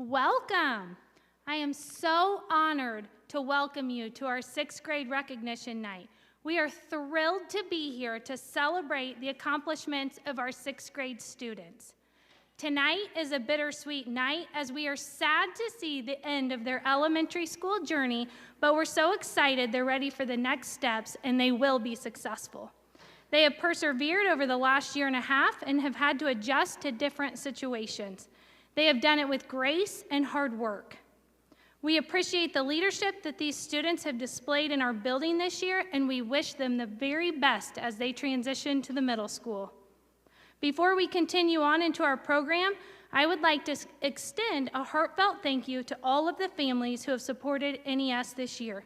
Welcome. I am so honored to welcome you to our sixth grade recognition night. We are thrilled to be here to celebrate the accomplishments of our sixth grade students. Tonight is a bittersweet night as we are sad to see the end of their elementary school journey, but we're so excited they're ready for the next steps and they will be successful. They have persevered over the last year and a half and have had to adjust to different situations. They have done it with grace and hard work. We appreciate the leadership that these students have displayed in our building this year, and we wish them the very best as they transition to the middle school. Before we continue on into our program, I would like to extend a heartfelt thank you to all of the families who have supported NES this year.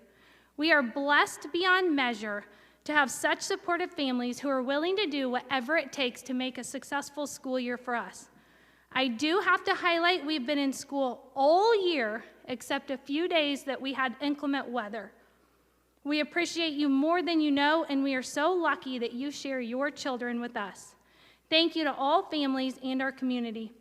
We are blessed beyond measure to have such supportive families who are willing to do whatever it takes to make a successful school year for us. I do have to highlight we've been in school all year except a few days that we had inclement weather. We appreciate you more than you know, and we are so lucky that you share your children with us. Thank you to all families and our community.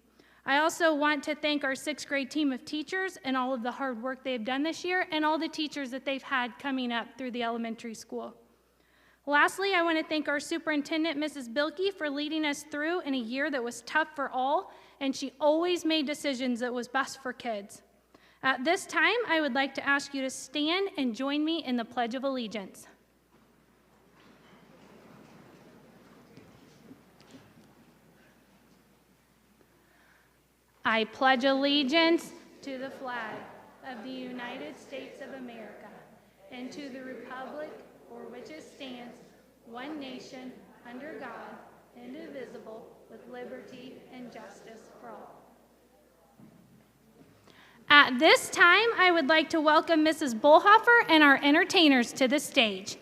I also want to thank our sixth grade team of teachers and all of the hard work they've done this year and all the teachers that they've had coming up through the elementary school. Lastly, I want to thank our superintendent, Mrs. Bilkey, for leading us through in a year that was tough for all, and she always made decisions that was best for kids. At this time, I would like to ask you to stand and join me in the Pledge of Allegiance. I pledge allegiance to the flag of the United States of America and to the republic for which it stands, one nation, under God, indivisible, with liberty and justice for all. At this time, I would like to welcome Mrs. Bullhofer and our entertainers to the stage.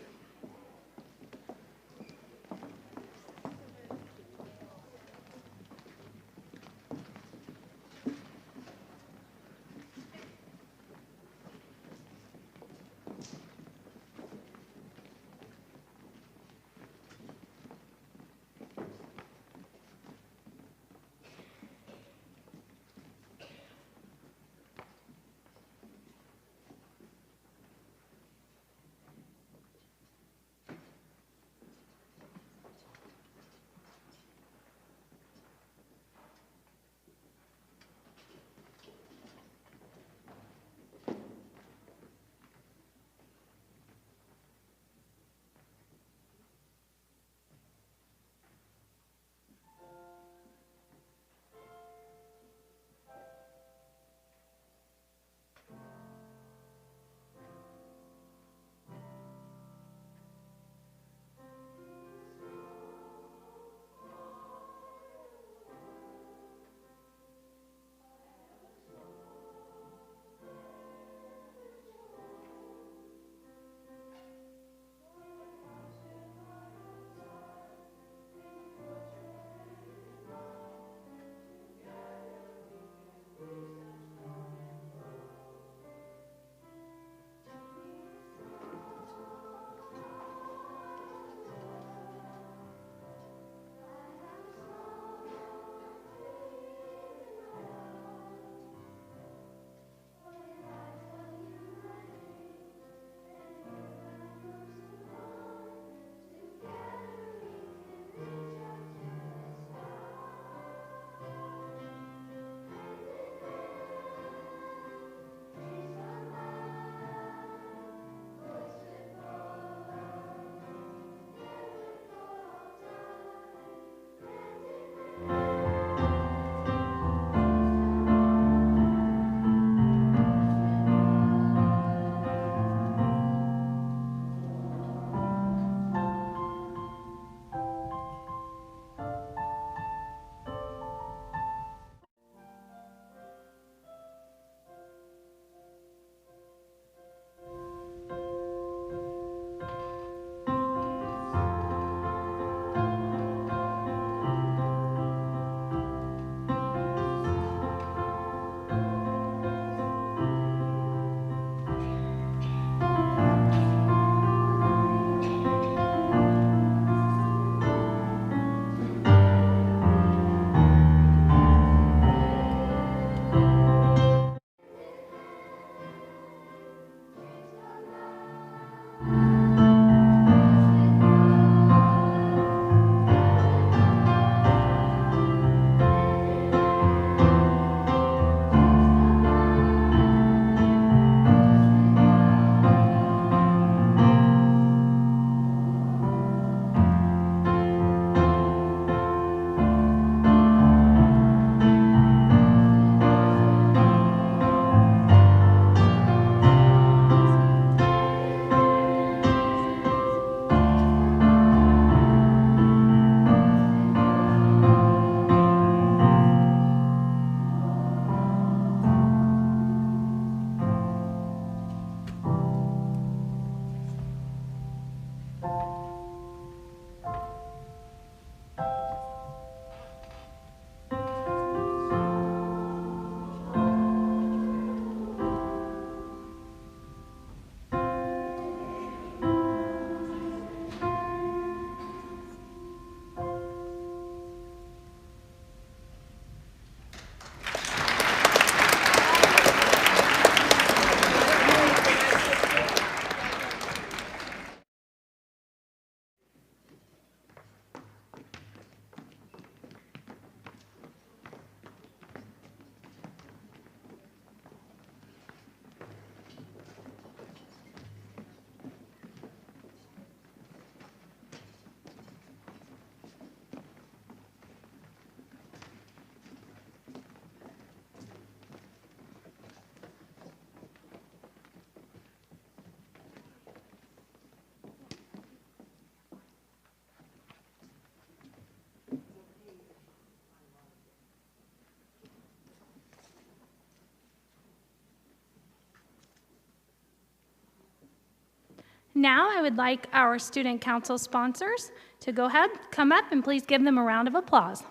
Now I would like our student council sponsors to go ahead, come up, and please give them a round of applause.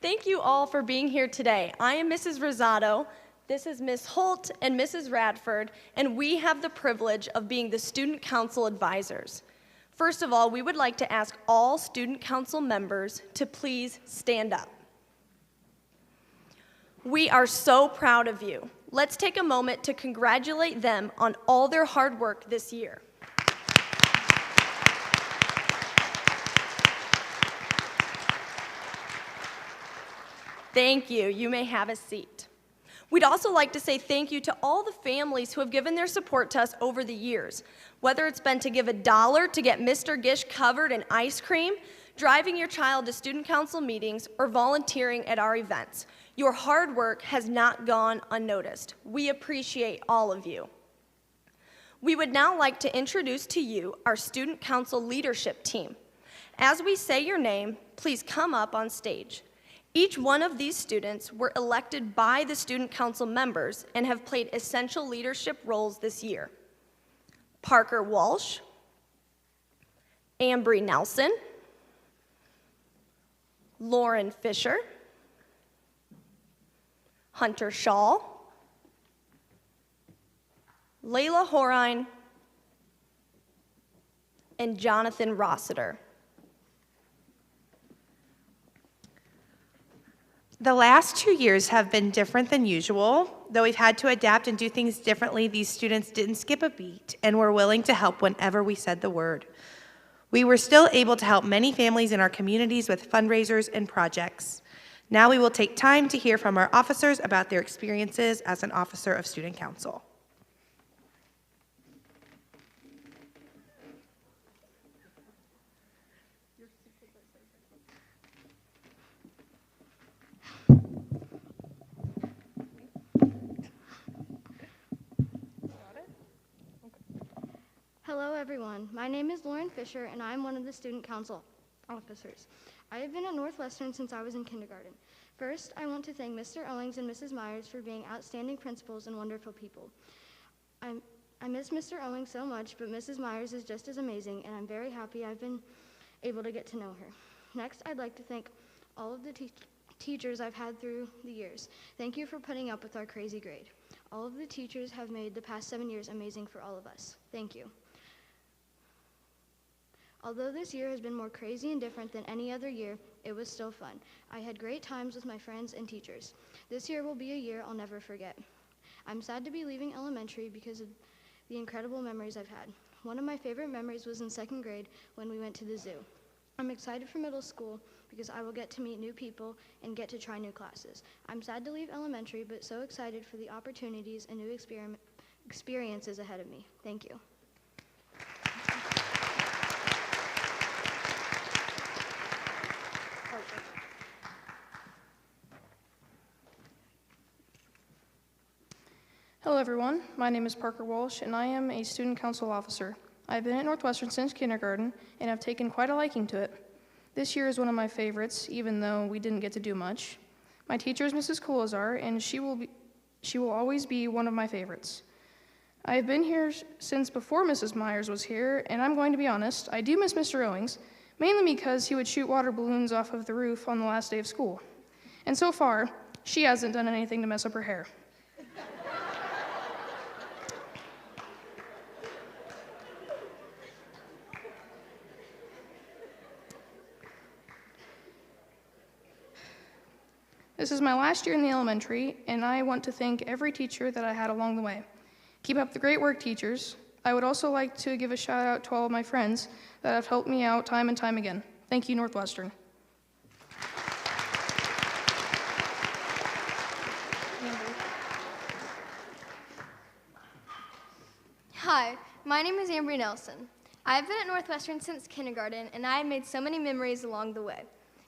Thank you all for being here today. I am Mrs. Rosado, this is Ms. Holt and Mrs. Radford, and we have the privilege of being the student council advisors. First of all, we would like to ask all student council members to please stand up. We are so proud of you. Let's take a moment to congratulate them on all their hard work this year. Thank you. You may have a seat. We'd also like to say thank you to all the families who have given their support to us over the years, whether it's been to give $1 to get Mr. Gish covered in ice cream, driving your child to student council meetings, or volunteering at our events. Your hard work has not gone unnoticed. We appreciate all of you. We would now like to introduce to you our student council leadership team. As we say your name, please come up on stage. Each one of these students were elected by the student council members and have played essential leadership roles this year. Parker Walsh, Ambry Nelson, Lauren Fisher, Hunter Shaw, Layla Horine, and Jonathan Rossiter. The last 2 years have been different than usual. Though we've had to adapt and do things differently, these students didn't skip a beat and were willing to help whenever we said the word. We were still able to help many families in our communities with fundraisers and projects. Now we will take time to hear from our officers about their experiences as an officer of student council. Hello everyone, my name is Lauren Fisher and I am one of the student council officers. I have been at Northwestern since I was in kindergarten. First, I want to thank Mr. Owings and Mrs. Myers for being outstanding principals and wonderful people. I miss Mr. Owings so much, but Mrs. Myers is just as amazing and I'm very happy I've been able to get to know her. Next, I'd like to thank all of the teachers I've had through the years. Thank you for putting up with our crazy grade. All of the teachers have made the past 7 years amazing for all of us. Thank you. Although this year has been more crazy and different than any other year, it was still fun. I had great times with my friends and teachers. This year will be a year I'll never forget. I'm sad to be leaving elementary because of the incredible memories I've had. One of my favorite memories was in 2nd grade when we went to the zoo. I'm excited for middle school because I will get to meet new people and get to try new classes. I'm sad to leave elementary, but so excited for the opportunities and new experiences ahead of me. Thank you. Hello everyone, my name is Parker Walsh and I am a student council officer. I've been at Northwestern since kindergarten and have taken quite a liking to it. This year is one of my favorites, even though we didn't get to do much. My teacher is Mrs. Coulazar and she will always be one of my favorites. I have been here since before Mrs. Myers was here, and I'm going to be honest, I do miss Mr. Owings, mainly because he would shoot water balloons off of the roof on the last day of school. And so far, she hasn't done anything to mess up her hair. This is my last year in the elementary, and I want to thank every teacher that I had along the way. Keep up the great work, teachers. I would also like to give a shout out to all of my friends that have helped me out time and time again. Thank you, Northwestern. Hi, my name is Ambry Nelson. I've been at Northwestern since kindergarten, and I have made so many memories along the way.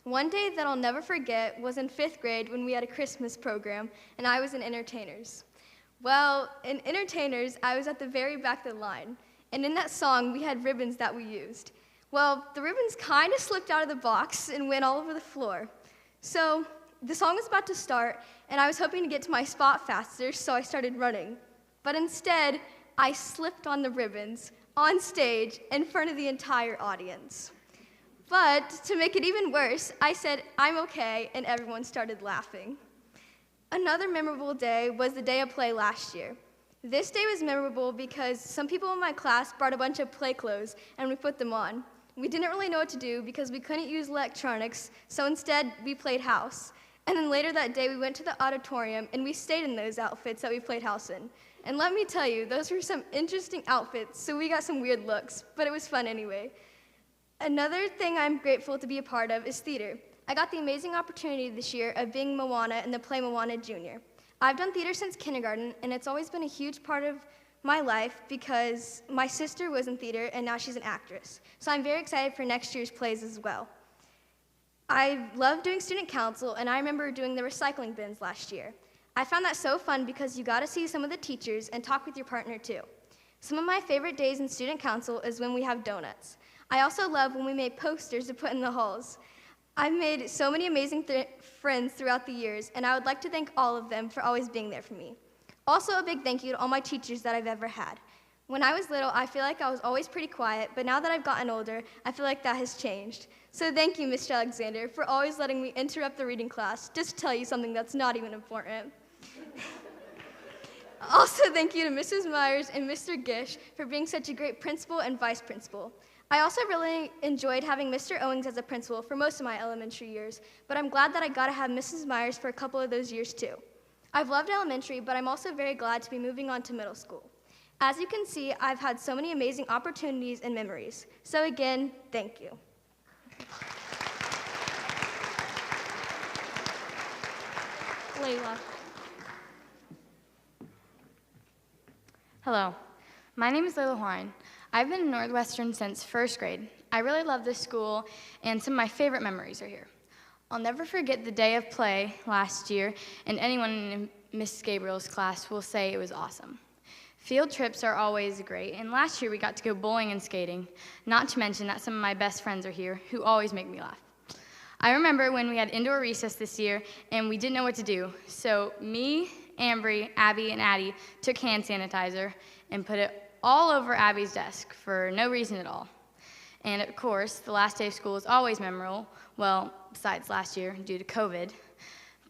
One day that I'll never forget was in 5th grade when we had a Christmas program, and I was in entertainers. Well, in entertainers, I was at the very back of the line, and in that song, we had ribbons that we used. Well, the ribbons kind of slipped out of the box and went all over the floor. So the song was about to start, and I was hoping to get to my spot faster, so I started running. But instead, I slipped on the ribbons on stage in front of the entire audience. But to make it even worse, I said, "I'm okay," and everyone started laughing. Another memorable day was the day of play last year. This day was memorable because some people in my class brought a bunch of play clothes and we put them on. We didn't really know what to do because we couldn't use electronics, so instead we played house. And then later that day we went to the auditorium and we stayed in those outfits that we played house in. And let me tell you, those were some interesting outfits, so we got some weird looks, but it was fun anyway. Another thing I'm grateful to be a part of is theater. I got the amazing opportunity this year of being Moana in the play Moana Jr. I've done theater since kindergarten, and it's always been a huge part of my life because my sister was in theater and now she's an actress. So I'm very excited for next year's plays as well. I love doing student council, and I remember doing the recycling bins last year. I found that so fun because you got to see some of the teachers and talk with your partner too. Some of my favorite days in student council is when we have donuts. I also love when we made posters to put in the halls. I've made so many amazing friends throughout the years, and I would like to thank all of them for always being there for me. Also, a big thank you to all my teachers that I've ever had. When I was little, I feel like I was always pretty quiet, but now that I've gotten older, I feel like that has changed. So thank you, Mr. Alexander, for always letting me interrupt the reading class just to tell you something that's not even important. Also, thank you to Mrs. Myers and Mr. Gish for being such a great principal and vice principal. I also really enjoyed having Mr. Owings as a principal for most of my elementary years, but I'm glad that I got to have Mrs. Myers for a couple of those years too. I've loved elementary, but I'm also very glad to be moving on to middle school. As you can see, I've had so many amazing opportunities and memories. So again, thank you. Layla. Hello, my name is Layla Hwine. I've been in Northwestern since first grade. I really love this school, and some of my favorite memories are here. I'll never forget the day of play last year, and anyone in Miss Gabriel's class will say it was awesome. Field trips are always great, and last year we got to go bowling and skating, not to mention that some of my best friends are here who always make me laugh. I remember when we had indoor recess this year, and we didn't know what to do, so me, Ambry, Abby, and Addie took hand sanitizer and put it all over Abby's desk for no reason at all. And of course, the last day of school is always memorable, well, besides last year due to COVID.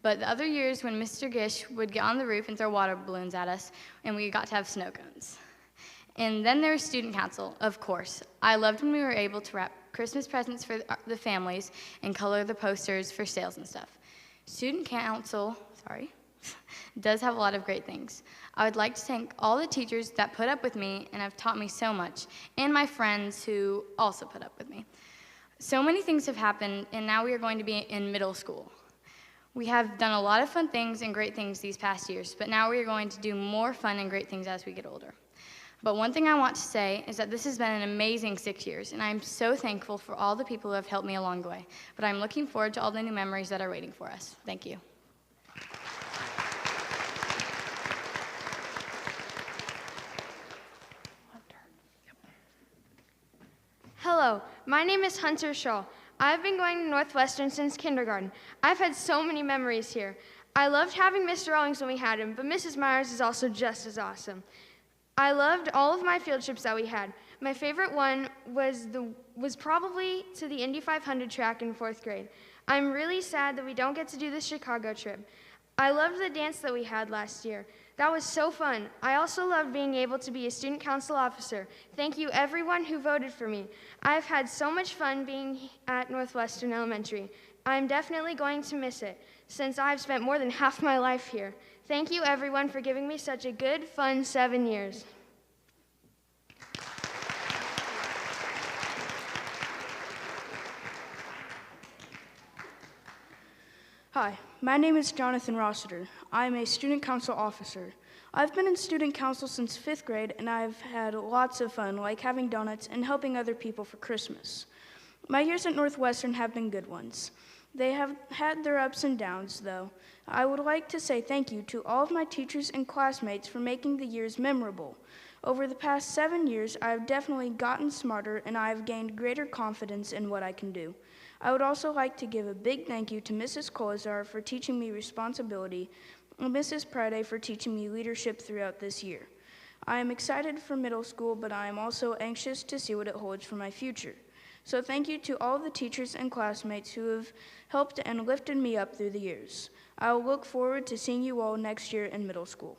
But the other years when Mr. Gish would get on the roof and throw water balloons at us, and we got to have snow cones. And then there was student council, of course. I loved when we were able to wrap Christmas presents for the families and color the posters for sales and stuff. Student council, does have a lot of great things. I would like to thank all the teachers that put up with me and have taught me so much, and my friends who also put up with me. So many things have happened, and now we are going to be in middle school. We have done a lot of fun things and great things these past years, but now we are going to do more fun and great things as we get older. But one thing I want to say is that this has been an amazing 6 years, and I'm so thankful for all the people who have helped me along the way. But I'm looking forward to all the new memories that are waiting for us. Thank you. Hello, my name is Hunter Shaw. I've been going to Northwestern since kindergarten. I've had so many memories here. I loved having Mr. Owings when we had him, but Mrs. Myers is also just as awesome. I loved all of my field trips that we had. My favorite one was probably to the Indy 500 track in 4th grade. I'm really sad that we don't get to do the Chicago trip. I loved the dance that we had last year. That was so fun. I also loved being able to be a student council officer. Thank you everyone who voted for me. I've had so much fun being at Northwestern Elementary. I'm definitely going to miss it, since I've spent more than half my life here. Thank you everyone for giving me such a good, fun 7 years. Hi, my name is Jonathan Rossiter. I'm a student council officer. I've been in student council since 5th grade, and I've had lots of fun, like having donuts and helping other people for Christmas. My years at Northwestern have been good ones. They have had their ups and downs, though. I would like to say thank you to all of my teachers and classmates for making the years memorable. Over the past 7 years, I have definitely gotten smarter and I have gained greater confidence in what I can do. I would also like to give a big thank you to Mrs. Colazar for teaching me responsibility and Mrs. Pride for teaching me leadership throughout this year. I am excited for middle school, but I am also anxious to see what it holds for my future. So thank you to all the teachers and classmates who have helped and lifted me up through the years. I will look forward to seeing you all next year in middle school.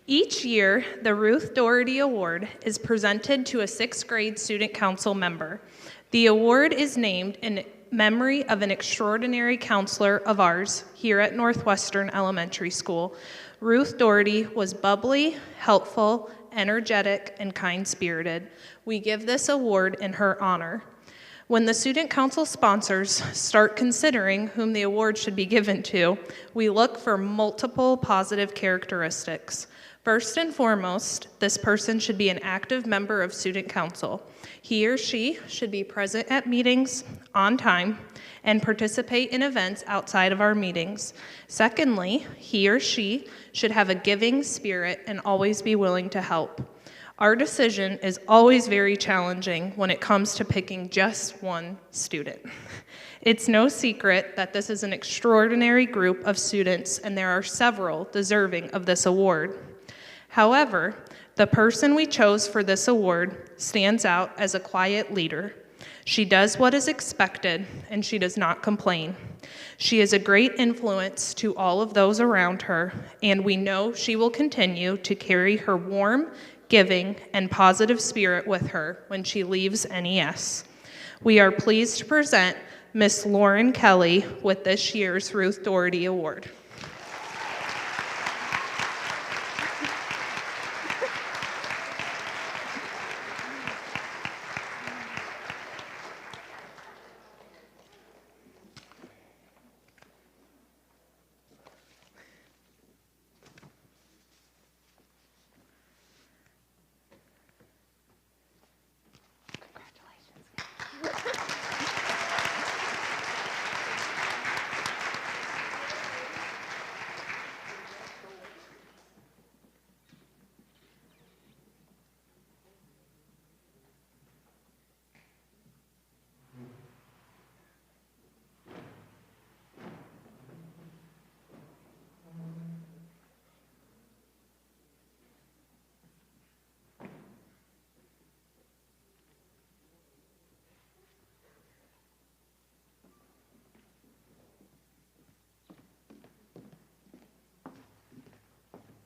Each year, the Ruth Doherty Award is presented to a 6th grade student council member. The award is named in memory of an extraordinary counselor of ours here at Northwestern Elementary School. Ruth Doherty was bubbly, helpful, energetic, and kind-spirited. We give this award in her honor. When the student council sponsors start considering whom the award should be given to, we look for multiple positive characteristics. First and foremost, this person should be an active member of student council. He or she should be present at meetings on time and participate in events outside of our meetings. Secondly, he or she should have a giving spirit and always be willing to help. Our decision is always very challenging when it comes to picking just one student. It's no secret that this is an extraordinary group of students, and there are several deserving of this award. However, the person we chose for this award stands out as a quiet leader. She does what is expected, and she does not complain. She is a great influence to all of those around her, and we know she will continue to carry her warm, giving, and positive spirit with her when she leaves NES. We are pleased to present Miss Lauren Kelly with this year's Ruth Doherty Award.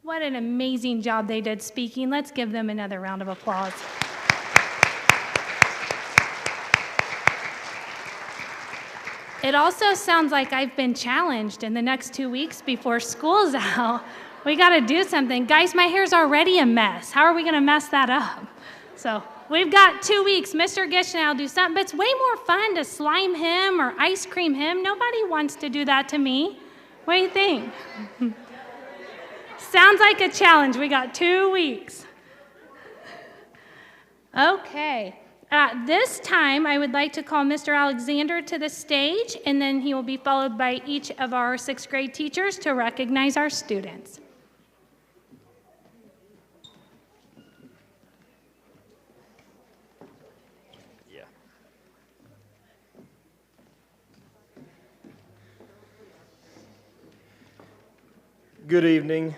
What an amazing job they did speaking. Let's give them another round of applause. It also sounds like I've been challenged in the next 2 weeks before school's out. We got to do something. Guys, my hair's already a mess. How are we going to mess that up? So we've got 2 weeks. Mr. Gish and I'll do something, but it's way more fun to slime him or ice cream him. Nobody wants to do that to me. What do you think? Sounds like a challenge. We got 2 weeks. Okay. At this time, I would like to call Mr. Alexander to the stage, and then he will be followed by each of our 6th grade teachers to recognize our students. Good evening.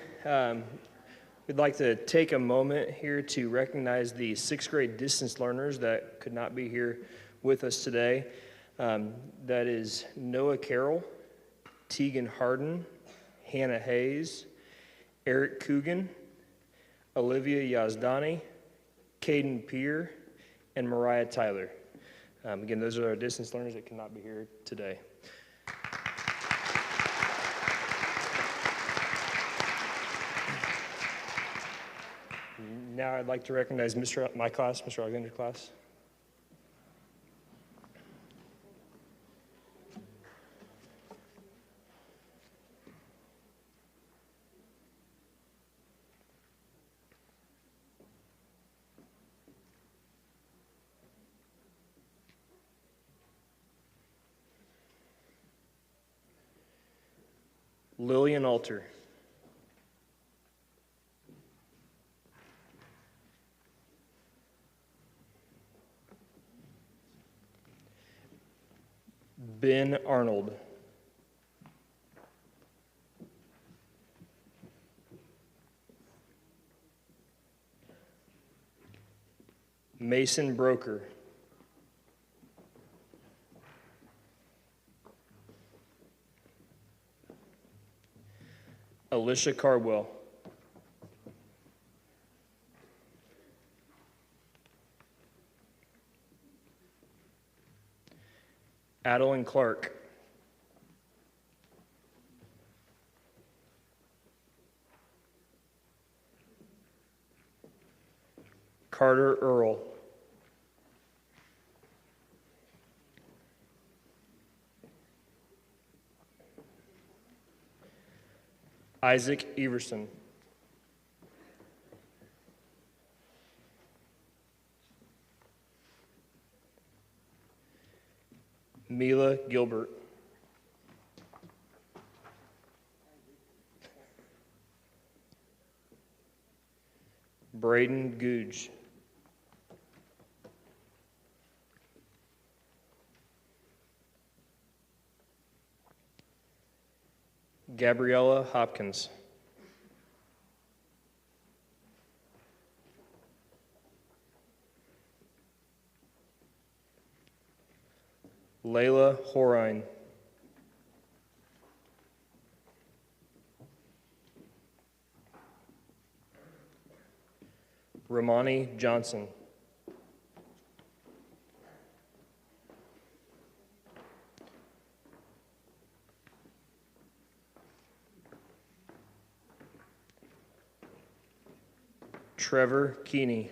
We'd like to take a moment here to recognize the 6th grade distance learners that could not be here with us today. That is Noah Carroll, Tegan Harden, Hannah Hayes, Eric Coogan, Olivia Yazdani, Caden Peer, and Mariah Tyler. Again, those are our distance learners that cannot be here today. Now I'd like to recognize my class, Mr. Alexander's class. Lillian Alter. Ben Arnold. Mason Broker. Alicia Cardwell. Adeline Clark. Carter Earl. Isaac Everson. Mila Gilbert. Braden Googe. Gabriella Hopkins. Layla Horine. Romani Johnson. Trevor Keeney.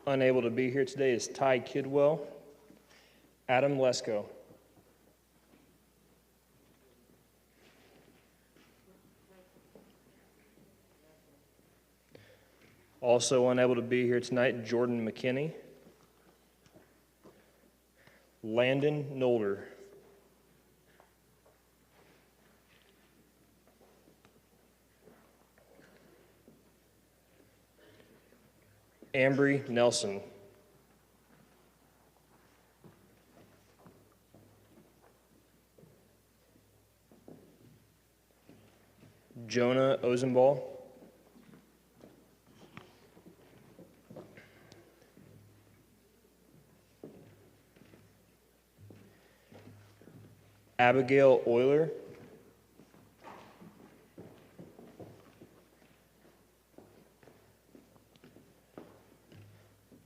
Unable to be here today is Ty Kidwell. Adam Lesko. Also unable to be here tonight, Jordan McKinney. Landon Nolder. Ambry Nelson. Jonah Ozenball. Abigail Euler.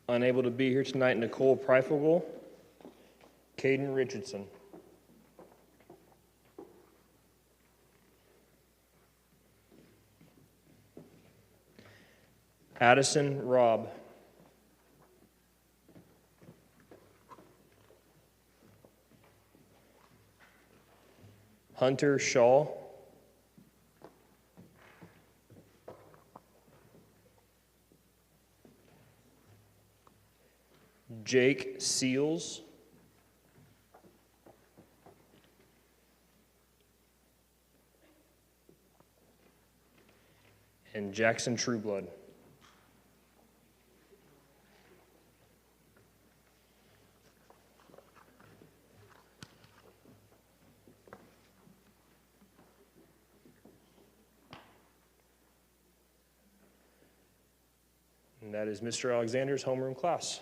Unable to be here tonight, Nicole Preifogel. Caden Richardson. Addison Robb. Hunter Shaw. Jake Seals. And Jackson Trueblood. And that is Mr. Alexander's homeroom class.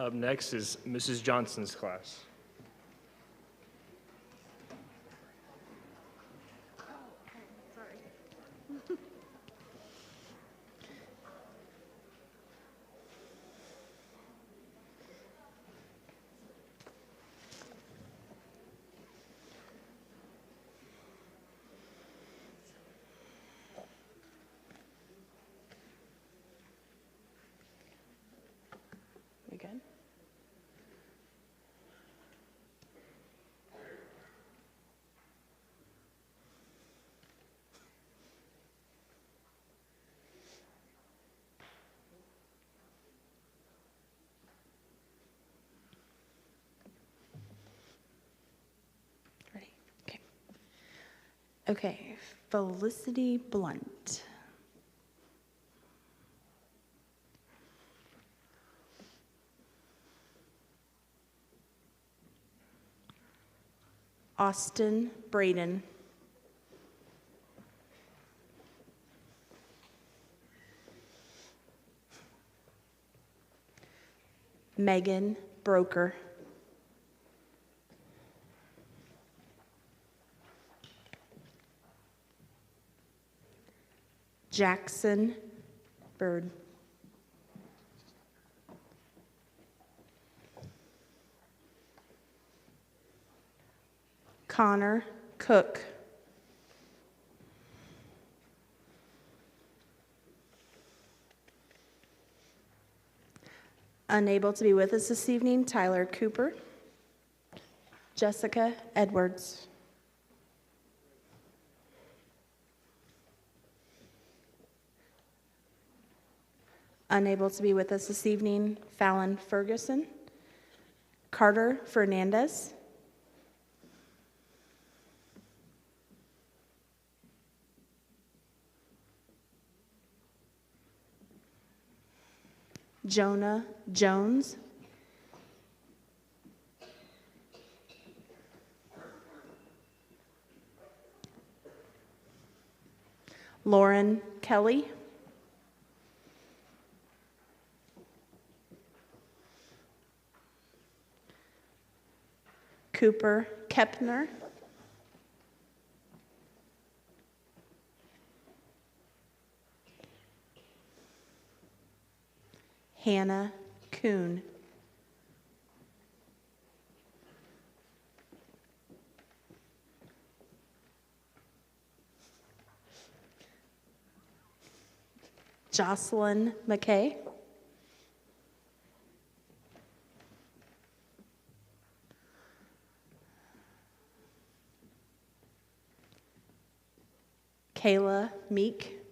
Up next is Mrs. Johnson's class. Okay, Felicity Blunt. Austin Braden. Megan Broker. Jackson Bird. Connor Cook. Unable to be with us this evening, Tyler Cooper. Jessica Edwards. Unable to be with us this evening, Fallon Ferguson. Carter Fernandez. Jonah Jones. Lauren Kelly. Cooper Kepner. Hannah Kuhn. Jocelyn McKay. Kayla Meek.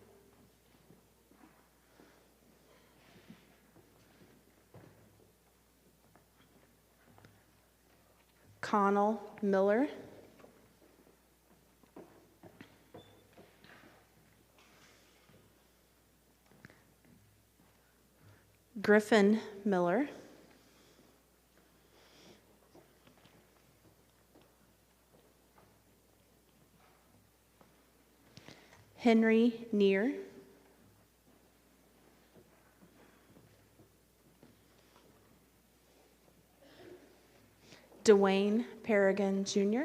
Connell Miller. Griffin Miller. Henry Neer. Dwayne Paragon Jr.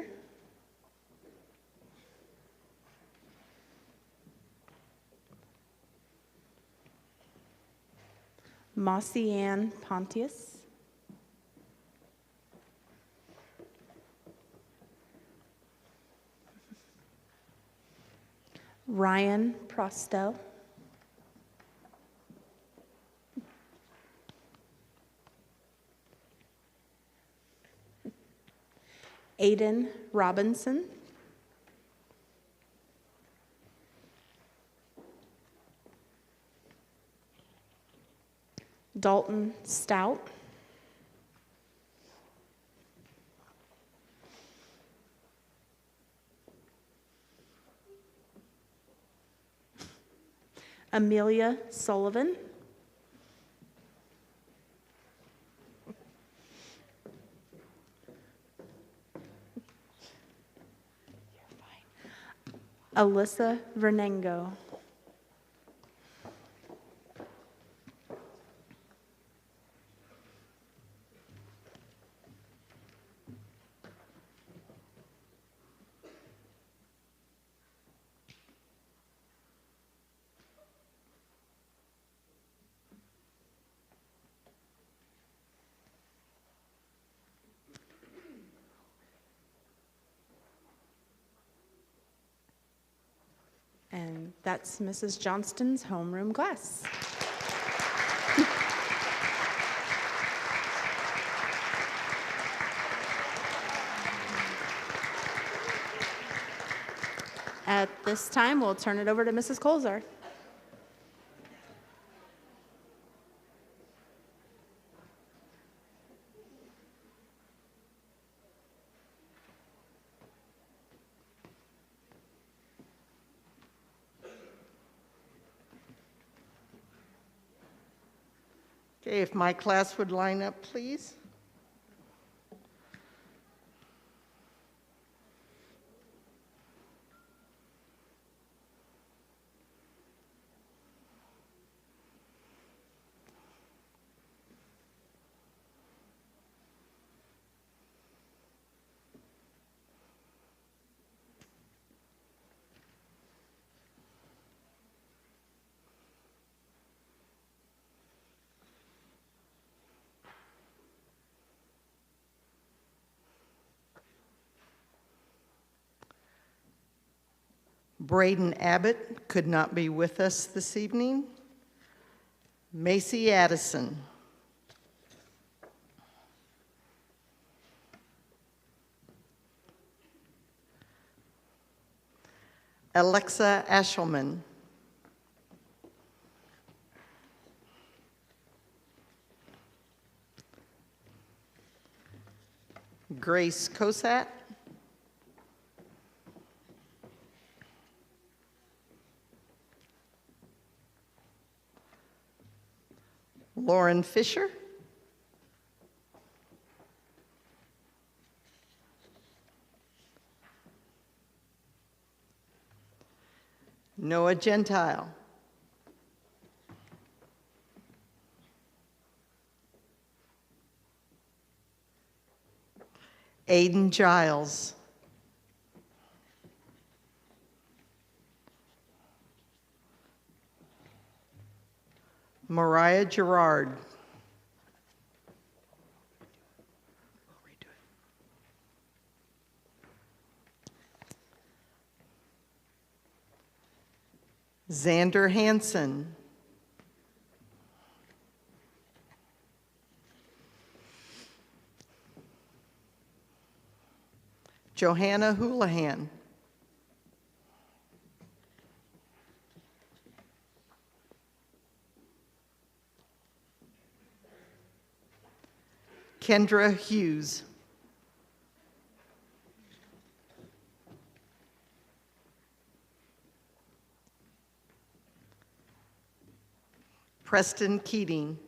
Mossy Ann Pontius. Ryan Prostel. Aiden Robinson. Dalton Stout. Amelia Sullivan. Alyssa Vernengo. And that's Mrs. Johnston's homeroom class. At this time, we'll turn it over to Mrs. Colzar. Okay, if my class would line up, please. Braden Abbott could not be with us this evening. Macy Addison. Alexa Ashelman. Grace Cosat. Lauren Fisher. Noah Gentile. Aiden Giles. Mariah Gerard. Xander Hansen. Johanna Houlihan. Kendra Hughes. Preston Keating.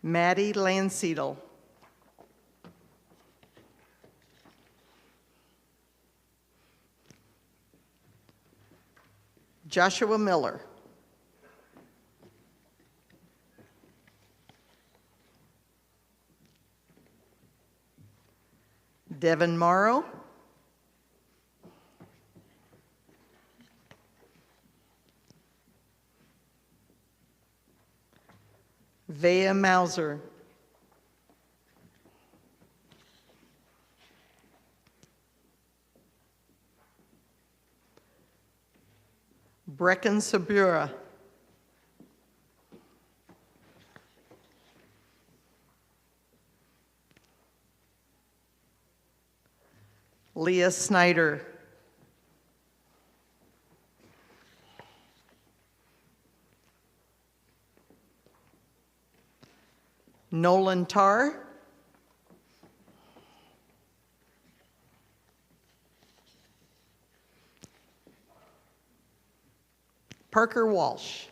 Maddie Landseedle. Joshua Miller. Devin Morrow. Vea Mauser. Brecken Sabura. Leah Snyder. Nolan Tarr. Parker Walsh.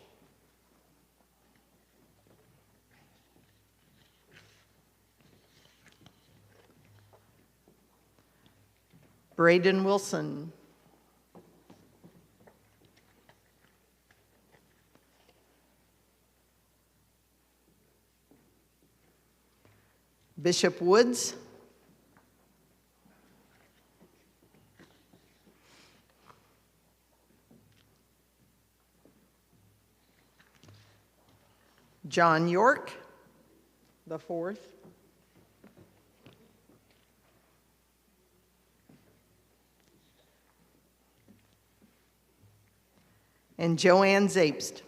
Braden Wilson. Bishop Woods. John York, the fourth. And Joanne Zapst.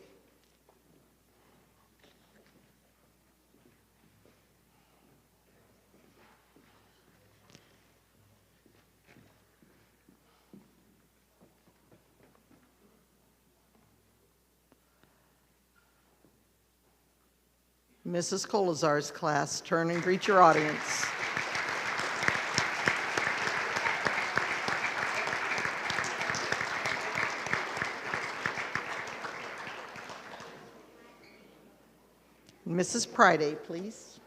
Mrs. Colazar's class, turn and greet your audience. Mrs. Priday, please.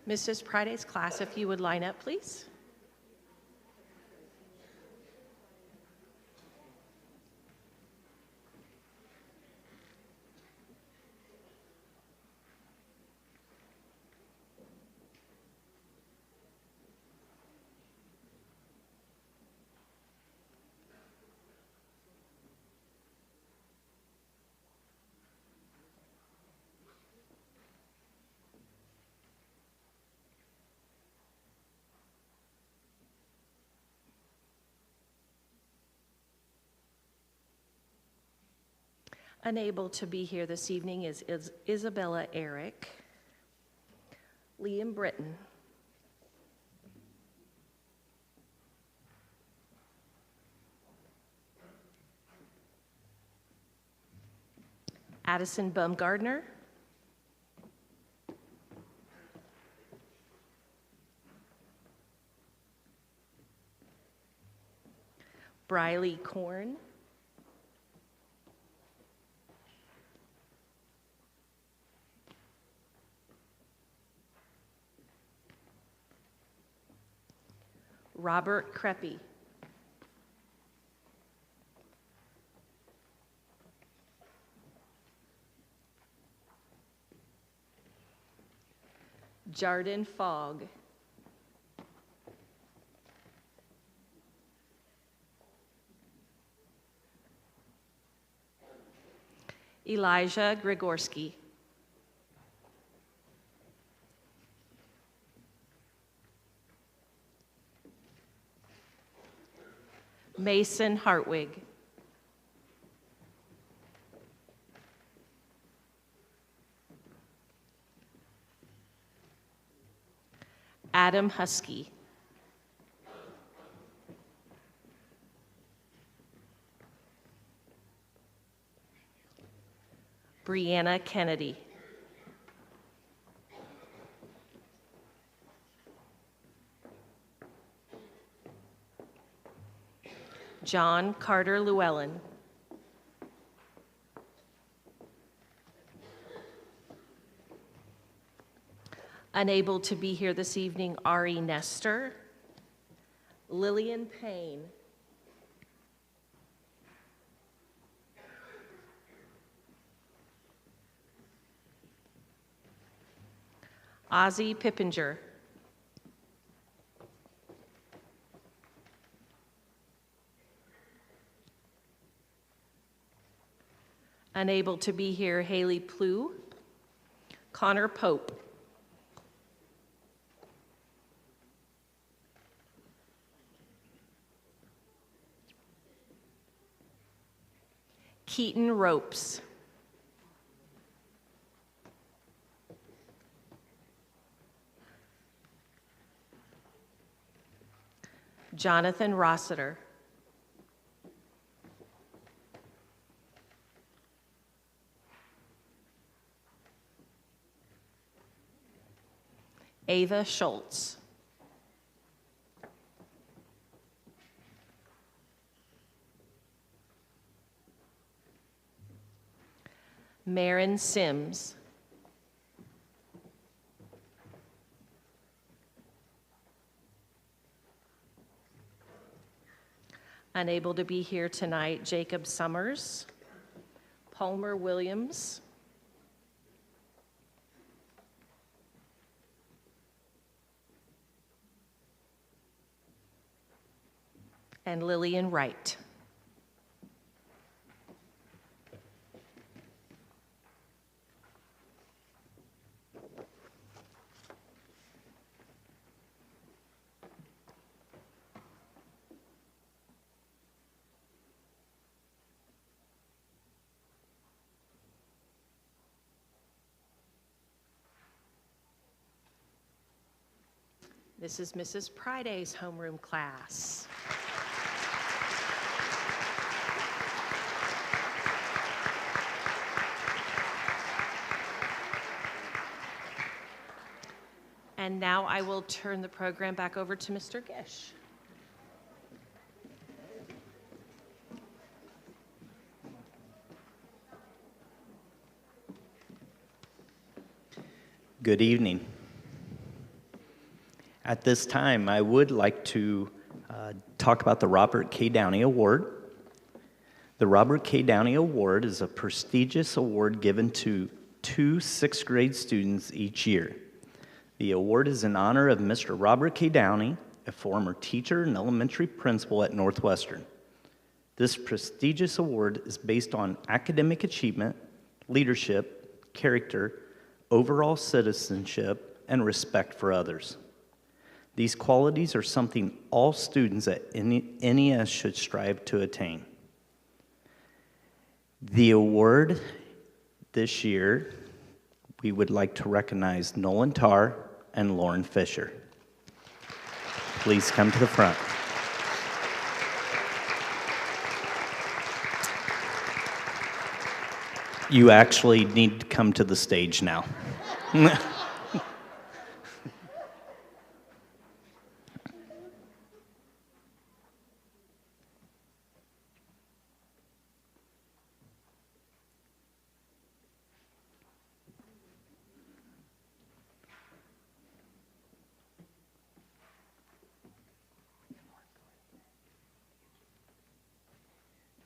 Mrs. Priday's class, if you would line up, please. Unable to be here this evening is Isabella Eric, Liam Britton, Addison Bumgardner, Briley Korn, Robert Creppy, Jardin Fogg, Elijah Grigorski, Mason Hartwig, Adam Husky, Brianna Kennedy, John Carter Llewellyn, unable to be here this evening, Ari Nestor, Lillian Payne, Ozzy Pippinger, unable to be here, Haley Plew, Connor Pope, Keaton Ropes, Jonathan Rossiter, Ava Schultz, Marin Sims, unable to be here tonight, Jacob Summers, Palmer Williams, and Lillian Wright. This is Mrs. Priday's homeroom class. And now I will turn the program back over to Mr. Gish. Good evening. At this time, I would like to talk about the Robert K. Downey Award. The Robert K. Downey Award is a prestigious award given to 2 sixth grade students each year. The award is in honor of Mr. Robert K. Downey, a former teacher and elementary principal at Northwestern. This prestigious award is based on academic achievement, leadership, character, overall citizenship, and respect for others. These qualities are something all students at NES should strive to attain. The award this year, we would like to recognize Nolan Tarr and Lauren Fisher. Please come to the front. You actually need to come to the stage now.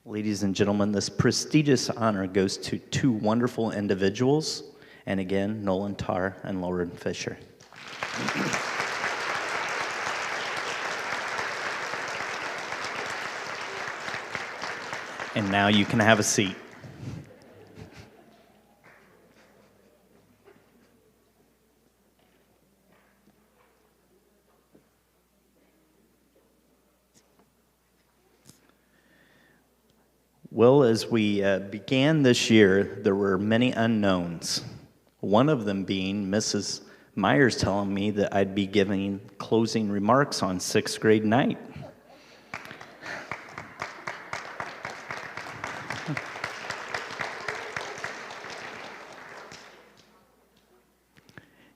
Ladies and gentlemen, this prestigious honor goes to 2 wonderful individuals, and again, Nolan Tarr and Lauren Fisher. And now you can have a seat. Well, as we began this year, there were many unknowns. One of them being Mrs. Myers telling me that I'd be giving closing remarks on 6th grade night.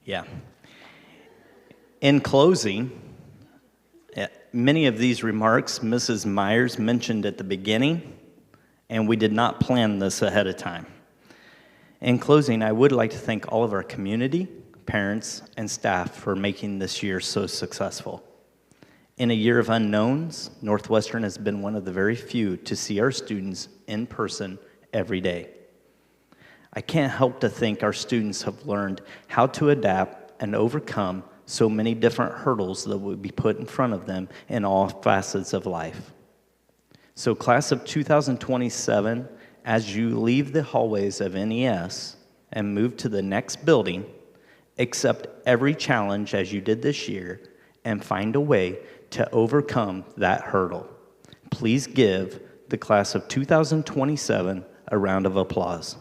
Yeah. In closing, many of these remarks Mrs. Myers mentioned at the beginning, and we did not plan this ahead of time. In closing, I would like to thank all of our community, parents, and staff for making this year so successful. In a year of unknowns, Northwestern has been one of the very few to see our students in person every day. I can't help to think our students have learned how to adapt and overcome so many different hurdles that would be put in front of them in all facets of life. So class of 2027, as you leave the hallways of NES and move to the next building, accept every challenge as you did this year and find a way to overcome that hurdle. Please give the class of 2027 a round of applause.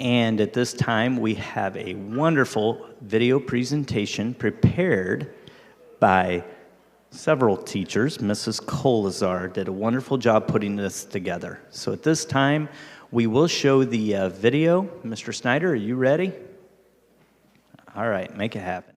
And at this time, we have a wonderful video presentation prepared by several teachers. Mrs. Colazar did a wonderful job putting this together. So at this time, we will show the video. Mr. Snyder, are you ready? All right, make it happen.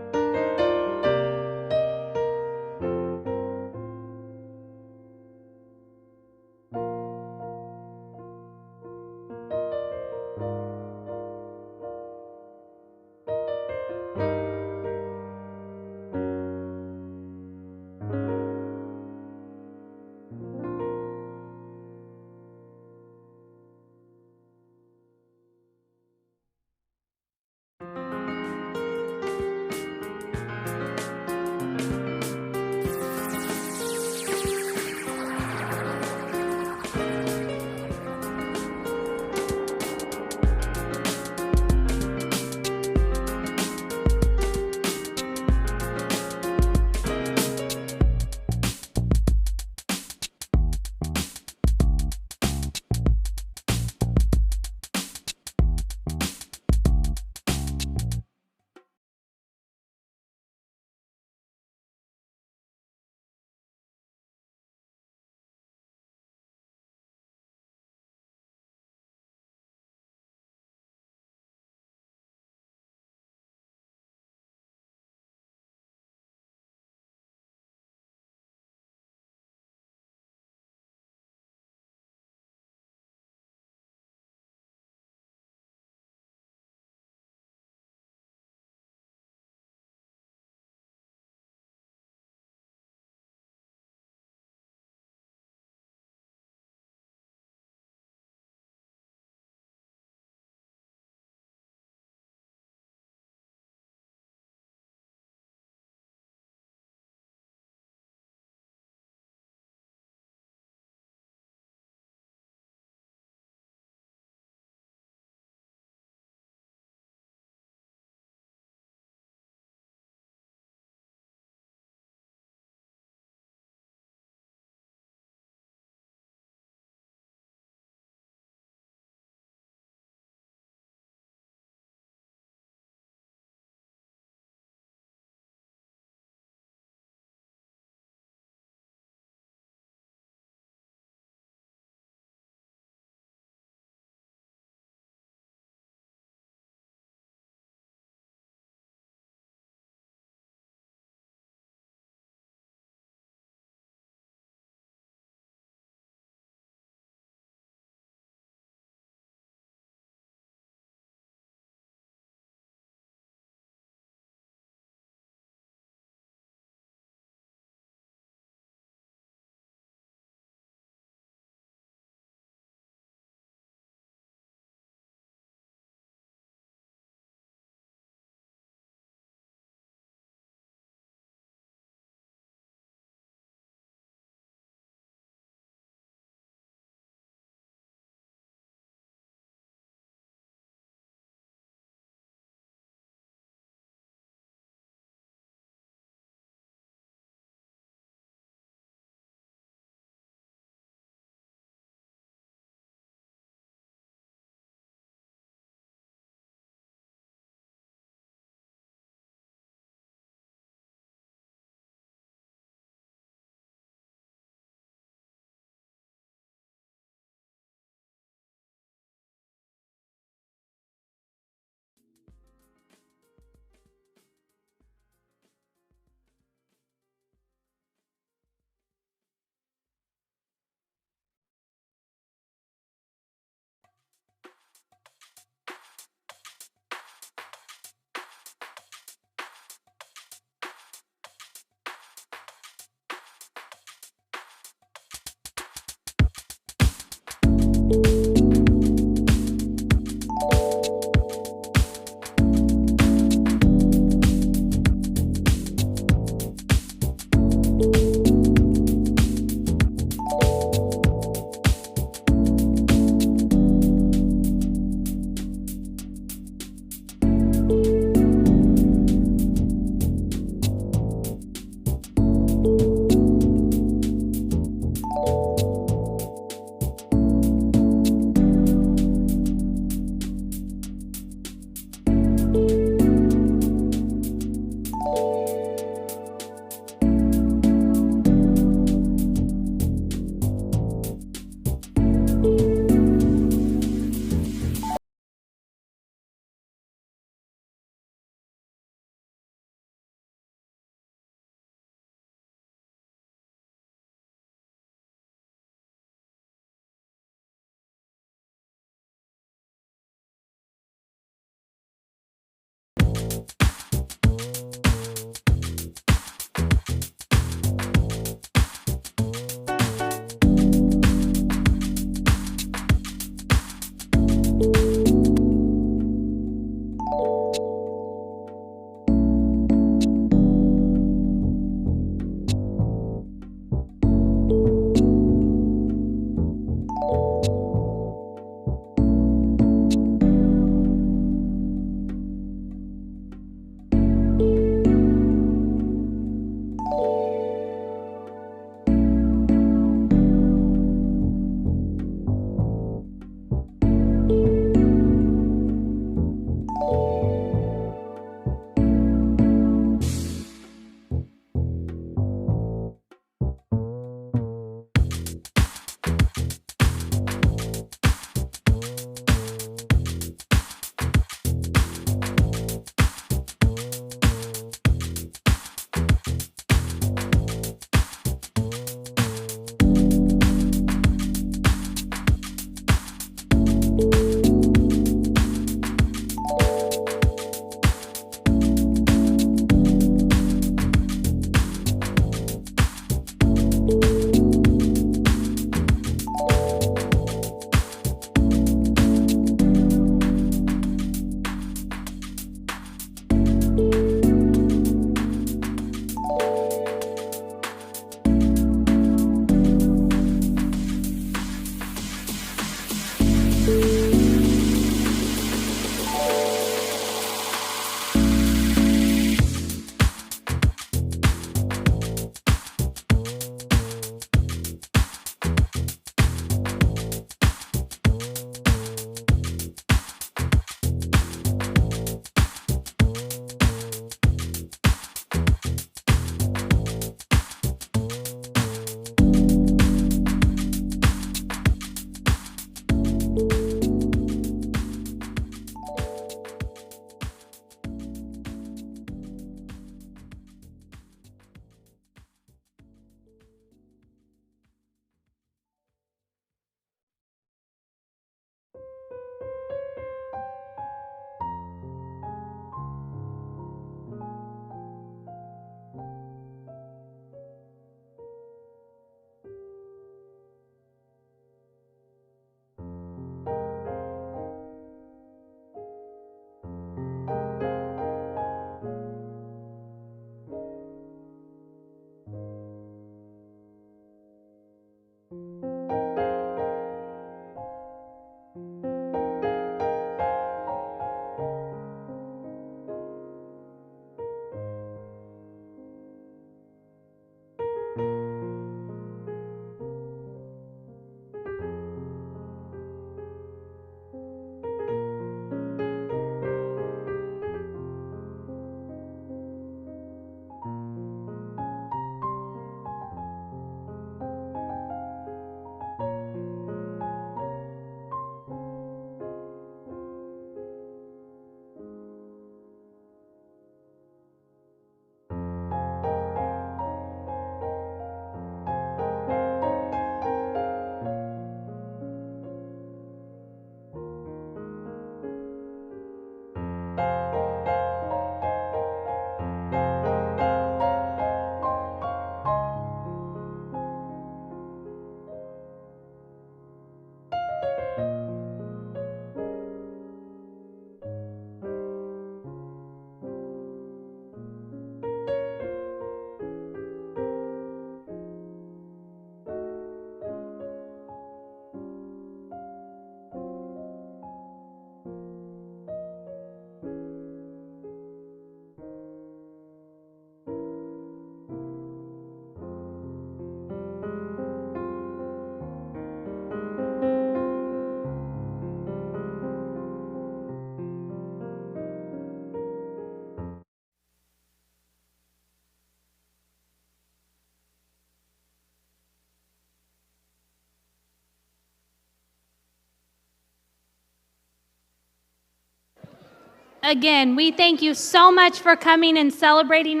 Again, we thank you so much for coming and celebrating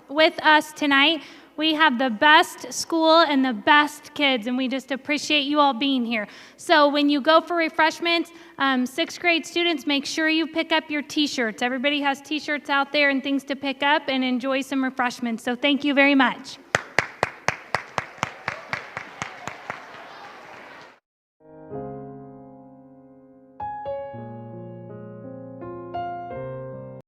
with us tonight. We have the best school and the best kids, and we just appreciate you all being here. So when you go for refreshments, sixth grade students, make sure you pick up your t-shirts. Everybody has t-shirts out there and things to pick up, and enjoy some refreshments. So thank you very much.